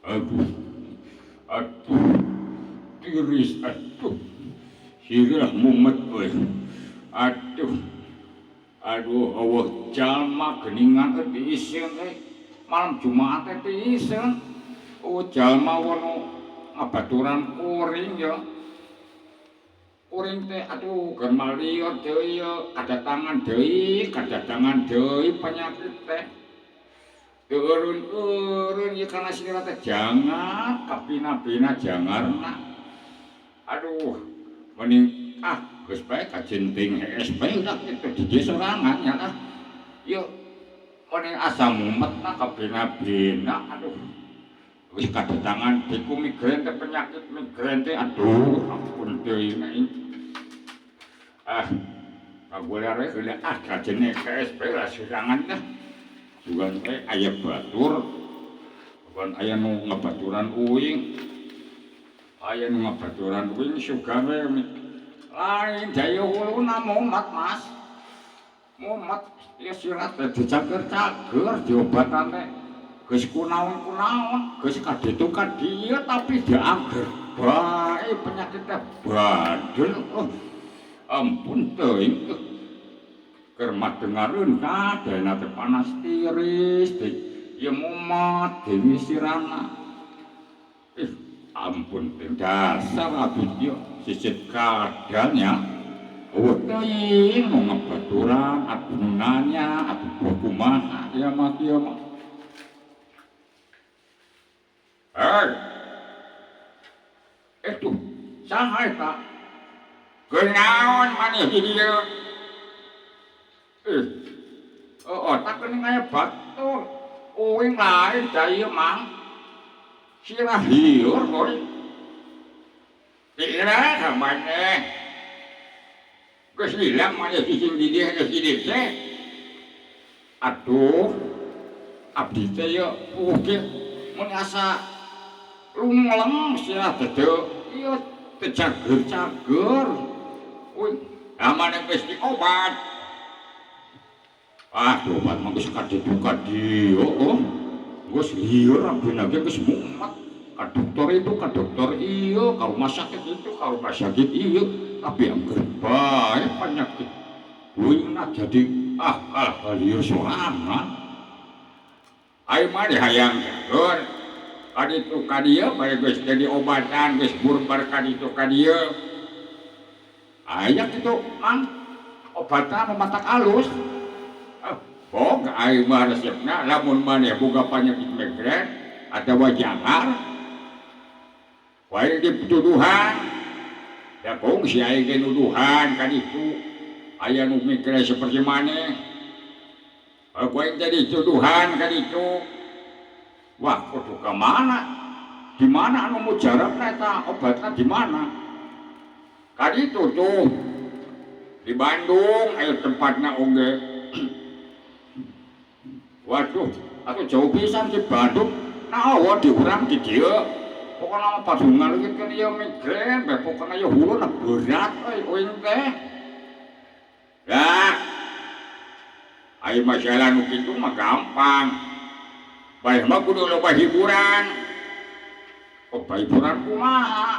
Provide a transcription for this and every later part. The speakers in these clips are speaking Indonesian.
Aduh, aduh, tiris, aduh, sirah mumet weh. Aduh, aduh, Allah jalma geningan diisin malam Jumat diisin. Oh jalma wono ngabaturan kuring ya. Kuring teh aduh gemal liot deui kadatangan deui penyakit teh. Eureun ieu kana sira teh jangan kapina-pina jangarna. Aduh, mending geus bae kajenting hees bae udah kitu di dieu sorangan nya tah. Ieu mending asa mumetna kapina-pina aduh. Wis kadatangan diku migrain teh penyakit migrain teh aduh ampun deui kagular we geuleuh kajene hees bae lah sorangan teh. Sugan teh aya batur, bukan aya nu ngabaturan uing, sugan we lain daya huluna mumet mas, mumet ya sirat teh dicager-cager diobatan teh, geus kunaon, geus kaditu kadieu tapi diangger bae penyakit teh badel, ampun teuing. Keur madengareun kadana teh panas tiris teh ieu mumet deui sirana. Ampun teh dasar abdi ieu sicit kadanya. Eueuh teuing nu ngabaturan atuh nu nanya atuh kumaha ieu mah kieu mah. Itu saha eta? Genaon maneh di dieu? Otak geuning aya batur, uing lain da ieu mang. Sirah liur boy. Tira ka maneh. Geus hilang maneh cicing di dieu geus di dieu teh. Aduh, abdi teh ieu uge mun asa lungleng sirah teh ieu teh cager-cager. Uing, maneh geus diobat. Obat mah geus kaditu kadieu, geus lieur abdina ge geus mumet. Ka dokter ieu, ka rumah sakit itu, ka rumah sakit ieu, tapi angger bae penyakit. Uingna jadi lieur sorangan. Ai mah hayang jagur. Kaditu kadieu bae geus jadi obatan, geus burbar kaditu kadieu. Aya kitu mang obatan matak alus. Boga ai mah resepna lamun maneh boga penyakit migrain atawa jangar wae dituduhan da bong si aya ge nuduhan kan itu aya nu migrain seperti maneh wae jadi tuduhan kan itu wah kudu ka mana di mana anu mujarabna eta obatna di mana kan itu tuh di Bandung aya tempatna oge. Waduh, aku jauh pisan di Bandung. Naon di urang di dieu. Pokona mah padungan leuwih kan ieu migrain, bae pokona ieu huluna berat uing teh. Lah. Ai masalah nu kitu mah gampang. Bae mah kudu loba hiburan. Hiburan kumaha?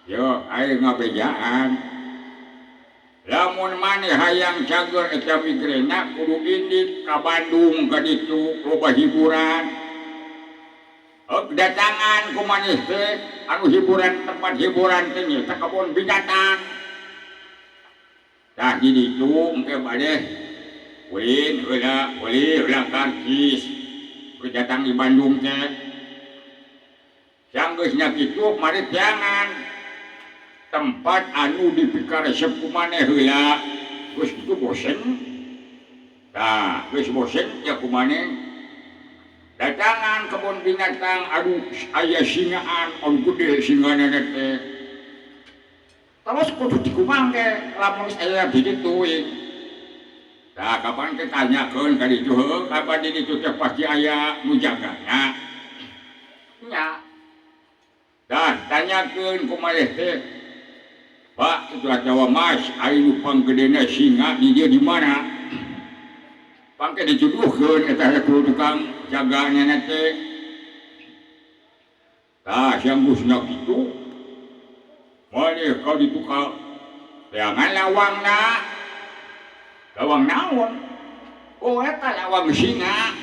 Yo, ai ngabejaan. Lamun maneh hayang cager eta migrainna kudu indit ka Bandung ka ditu loba hiburan. Datangan ku maneh teh anu hiburan tempat hiburan teh nya kebon binatang. Tah di ditu engke bade ulin heula karcis. Datang di Bandung teh. Sanggeusna kitu mari jangan tempat anu dipikaresep ku maneh heula geus kitu bosen. Tah, geus bosen ya ku maneh datangan kebun binatang anu aya singaan anu gede singana teh. Terus kudu dikumang ge lamun aya di ditu we. Tah, kapan teh tanyakeun ka ditu heuh, kapan di ditu teh pasti aya nu jagana. Nya. Tah, tanyakeun ku maneh teh. Pak, itu Jawa Mas, ayo panggedena singa di dia di mana? Pangke dijuduhkeun eta tukang jaganya teh. Tah siang busnya gitu. Mana kau ditukar? Jangan lawang naon? Oh eta lawang singa.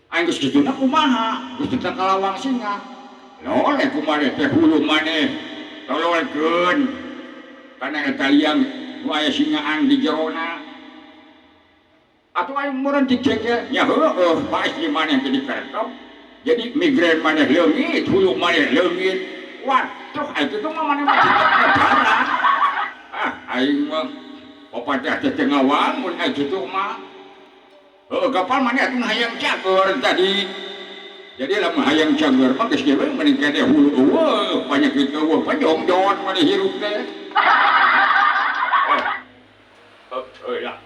Aing geus kituna kumaha? Geus teu kalawang singa. Noleh kumaha teh hulu maneh. Tolongkeun. Kana eta liang nu aya singaan di jerona. Atuh aing meureun dicegel nya heueuh pasti maneh teh dikerekep. Jadi migrain maneh leungit, hulu maneh leungit. Waduh, itu tuh mah maneh mah darah. Ah, aing mah papadah teh ngawang mun aya kitu mah. Heueuh kapal maneh atuh hayang cager tadi. Jadi lamun hayang cager mah geus geus mending kade hulu eueuh, banyak kitu eueuh panjongjon maneh hirup teh. Lah.